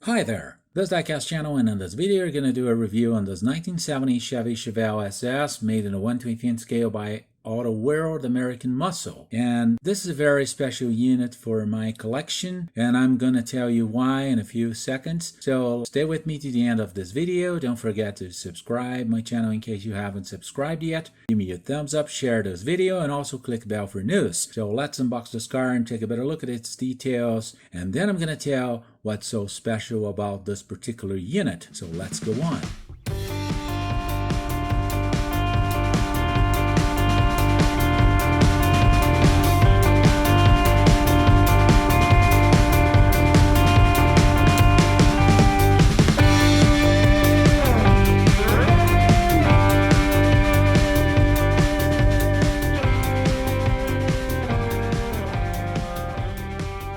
Hi there, this is Diecast channel, and in this video we're going to do a review on this 1970 Chevy Chevelle SS made in a 1/20th scale by Auto World American Muscle. And this is a very special unit for my collection, and I'm going to tell you why in a few seconds. So stay with me to the end of this video. Don't forget to subscribe my channel in case you haven't subscribed yet. Give me a thumbs up, share this video, and also click the bell for news. So let's unbox this car and take a better look at its details, and then I'm going to tell what's so special about this particular unit. So let's go on.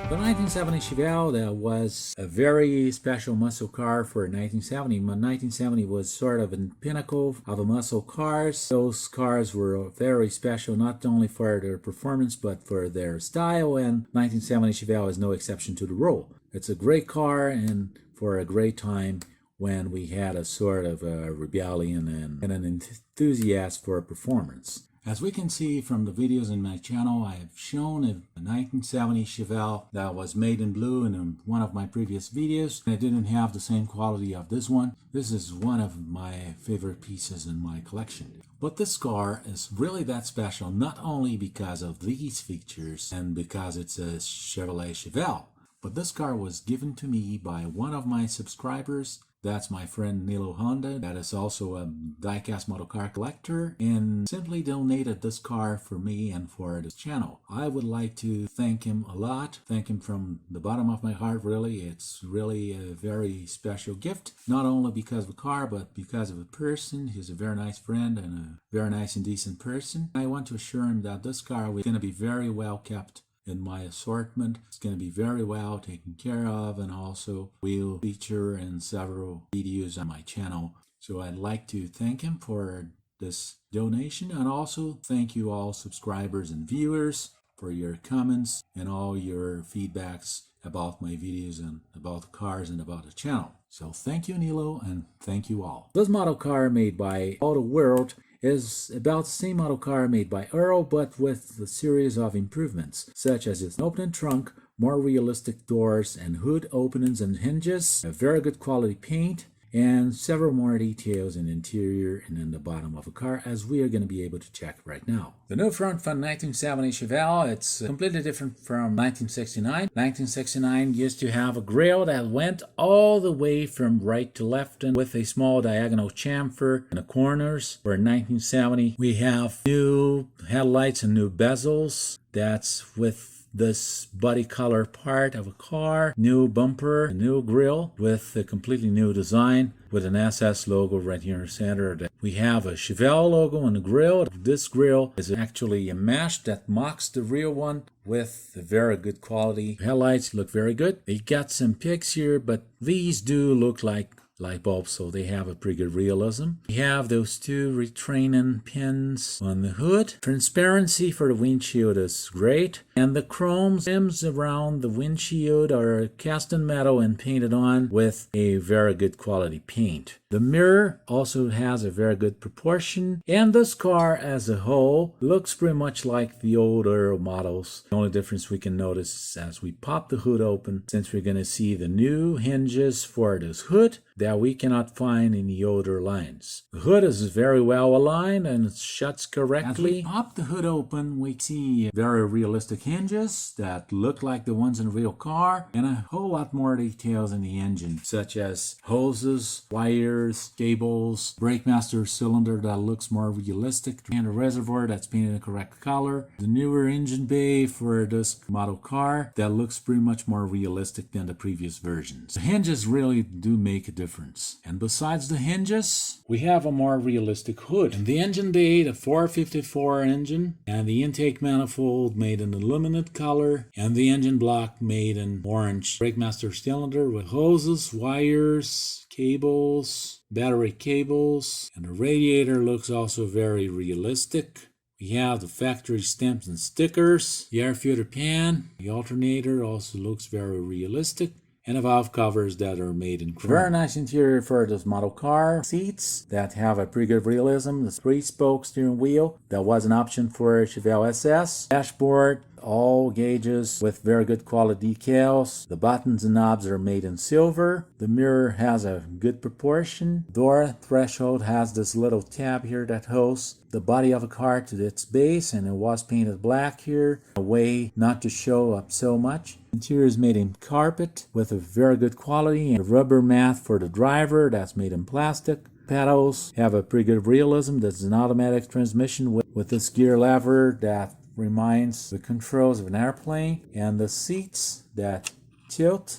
The 1970 Chevelle, that was a very special muscle car for 1970. 1970 was sort of a pinnacle of the muscle cars. Those cars were very special, not only for their performance, but for their style, and 1970 Chevelle is no exception to the rule. It's a great car, and for a great time when we had a sort of a rebellion and an enthusiasm for performance. As we can see from the videos in my channel, I have shown a 1970 Chevelle that was made in blue in one of my previous videos. It didn't have the same quality of this one. This is one of my favorite pieces in my collection. But this car is really that special, not only because of these features and because it's a Chevrolet Chevelle, but this car was given to me by one of my subscribers. That's my friend Nilo Honda, that is also a Diecast model car collector, and simply donated this car for me and for this channel. I would like to thank him a lot, thank him from the bottom of my heart, really. It's really a very special gift, not only because of the car, but because of the person. He's a very nice friend and a very nice and decent person. I want to assure him that this car is going to be very well kept in my assortment. It's going to be very well taken care of, and also will feature in several videos on my channel. So I'd like to thank him for this donation, and also thank you all subscribers and viewers for your comments and all your feedbacks about my videos and about the cars and about the channel. So thank you, Nilo, and thank you all. This model car made by Auto World is about the same model car made by Earl, but with a series of improvements, such as its opening trunk, more realistic doors and hood openings and hinges, a very good quality paint, and several more details in the interior and in the bottom of the car, as we are going to be able to check right now. The new front from 1970 Chevelle, it's completely different from 1969. 1969 used to have a grille that went all the way from right to left, and with a small diagonal chamfer in the corners. For 1970, we have new headlights and new bezels. That's with this body color part of a car, new bumper, a new grille with a completely new design with an SS logo right here in the center. We have a Chevelle logo on the grille. This grille is actually a mesh that mocks the real one with a very good quality. Headlights look very good. They got some pigs here, but these do look like light bulbs, so they have a pretty good realism. We have those two retraining pins on the hood. Transparency for the windshield is great, and the chrome rims around the windshield are cast in metal and painted on with a very good quality paint. The mirror also has a very good proportion, and this car as a whole looks pretty much like the older models. The only difference we can notice is as we pop the hood open, since we're going to see the new hinges for this hood that we cannot find in the older lines. The hood is very well aligned and it shuts correctly. As we pop the hood open, we see very realistic hinges that look like the ones in a real car, and a whole lot more details in the engine, such as hoses, wires, cables, brake master cylinder that looks more realistic, and a reservoir that's painted the correct color. The newer engine bay for this model car that looks pretty much more realistic than the previous versions. The hinges really do make a difference. And besides the hinges, we have a more realistic hood. In the engine bay, the 454 engine, and the intake manifold made in aluminum color, and the engine block made in orange. Brake master cylinder with hoses, wires, cables, battery cables, and the radiator looks also very realistic. We have the factory stamps and stickers, the air filter pan, the alternator also looks very realistic, and the valve covers that are made in chrome. Very nice interior for this model car. Seats that have a pretty good realism. The 3-spoke steering wheel that was an option for Chevelle SS. Dashboard, all gauges with very good quality decals. The buttons and knobs are made in silver. The mirror has a good proportion. Door threshold has this little tab here that holds the body of a car to its base, and it was painted black here, a way not to show up so much. Interior is made in carpet with a very good quality, and a rubber mat for the driver that's made in plastic. Pedals have a pretty good realism. There's an automatic transmission with this gear lever that reminds the controls of an airplane, and the seats that tilt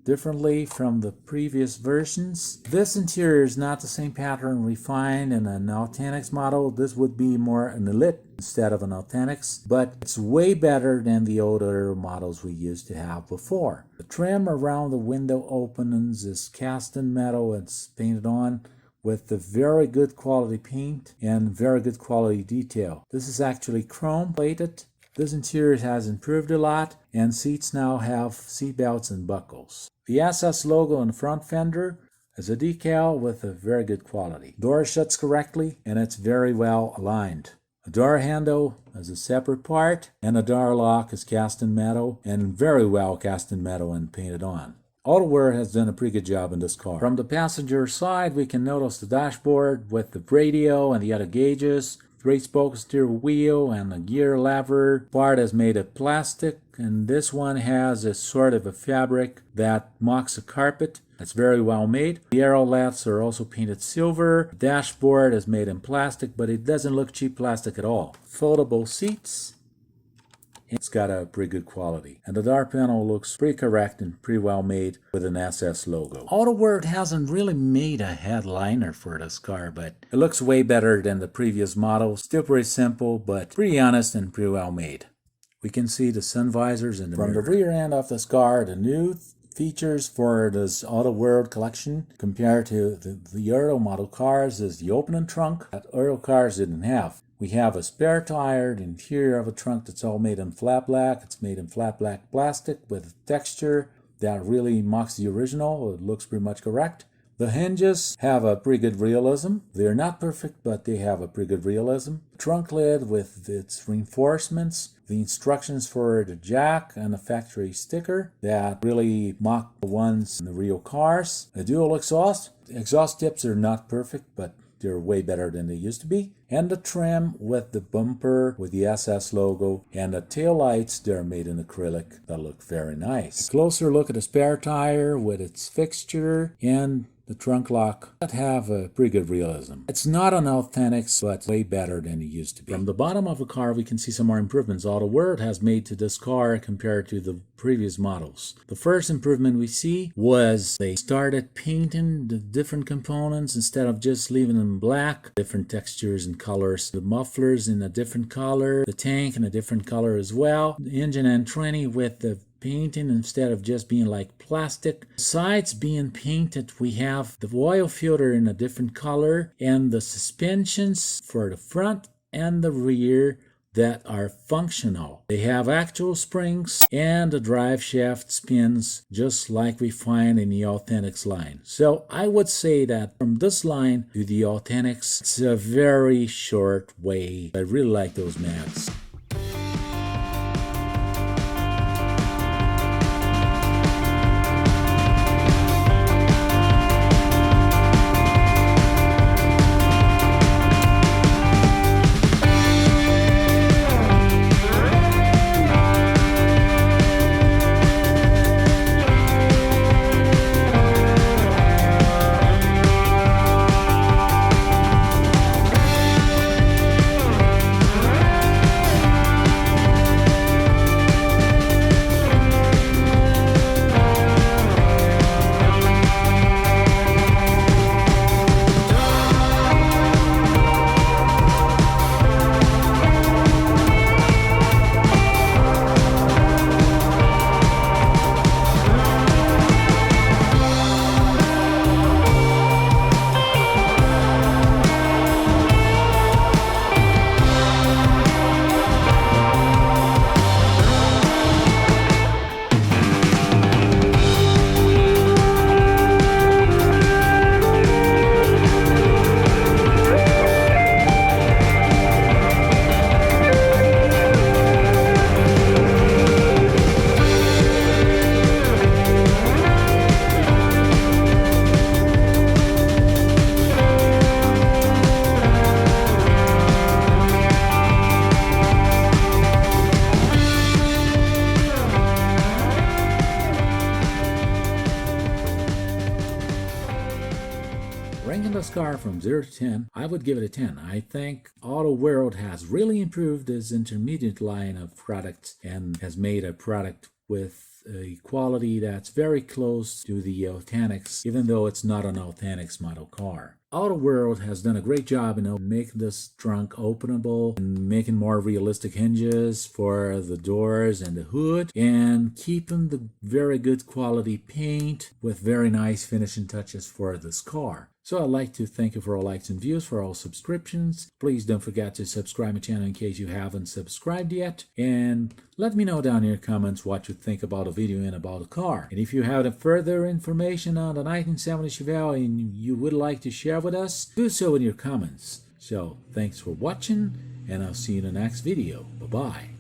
differently from the previous versions. This interior is not the same pattern we find in an Authentics model. This would be more an Elite instead of an Authentics, but it's way better than the older models we used to have before. The trim around the window openings is cast in metal. It's painted on with the very good quality paint and very good quality detail. This is actually chrome plated. This interior has improved a lot, and seats now have seat belts and buckles. The SS logo on the front fender is a decal with a very good quality. Door shuts correctly, and it's very well aligned. A door handle is a separate part, and a door lock is cast in metal, and very well cast in metal and painted on. AutoWare has done a pretty good job in this car. From the passenger side, we can notice the dashboard with the radio and the other gauges, 3-spoke steering wheel, and a gear lever. Part is made of plastic, and this one has a sort of a fabric that mocks a carpet. It's very well made. The aero LEDs are also painted silver. The dashboard is made in plastic, but it doesn't look cheap plastic at all. Foldable seats. It's got a pretty good quality. And the door panel looks pretty correct and pretty well made with an SS logo. AutoWare hasn't really made a headliner for this car, but it looks way better than the previous model. Still pretty simple, but pretty honest and pretty well made. We can see the sun visors in the mirror. From the rear end of this car, the new features for this AutoWorld collection compared to the Euro model cars is the opening trunk that Euro cars didn't have. We have a spare tire, the interior of a trunk that's all made in flat black. It's made in flat black plastic with a texture that really mocks the original. It looks pretty much correct. The hinges have a pretty good realism. They're not perfect, but they have a pretty good realism. Trunk lid with its reinforcements, the instructions for the jack, and a factory sticker that really mock the ones in the real cars. A dual exhaust. The exhaust tips are not perfect, but they're way better than they used to be. And the trim with the bumper with the SS logo, and the tail lights, they're made in acrylic that look very nice. A closer look at the spare tire with its fixture and the trunk lock that have a pretty good realism. It's not an Authentics, but way better than it used to be. From the bottom of the car, we can see some more improvements AutoWorld has made to this car compared to the previous models. The first improvement we see was they started painting the different components instead of just leaving them black. Different textures and colors. The mufflers in a different color, the tank in a different color as well. The engine and tranny with the painting instead of just being like plastic. Besides being painted, we have the oil filter in a different color and the suspensions for the front and the rear that are functional. They have actual springs, and the drive shaft spins just like we find in the Authentics line. So I would say that from this line to the Authentics, it's a very short way. I really like those mats. ranking this car from 0 to 10, I would give it a 10. I think Auto World has really improved its intermediate line of products and has made a product with a quality that's very close to the Authentics, even though it's not an Authentics model car. Auto World has done a great job in making this trunk openable and making more realistic hinges for the doors and the hood, and keeping the very good quality paint with very nice finishing touches for this car. So I'd like to thank you for all likes and views, for all subscriptions. Please don't forget to subscribe my channel in case you haven't subscribed yet. And let me know down in your comments what you think about a video and about a car. And if you have further information on the 1970 Chevelle and you would like to share with us, do so in your comments. So thanks for watching, and I'll see you in the next video. Bye-bye.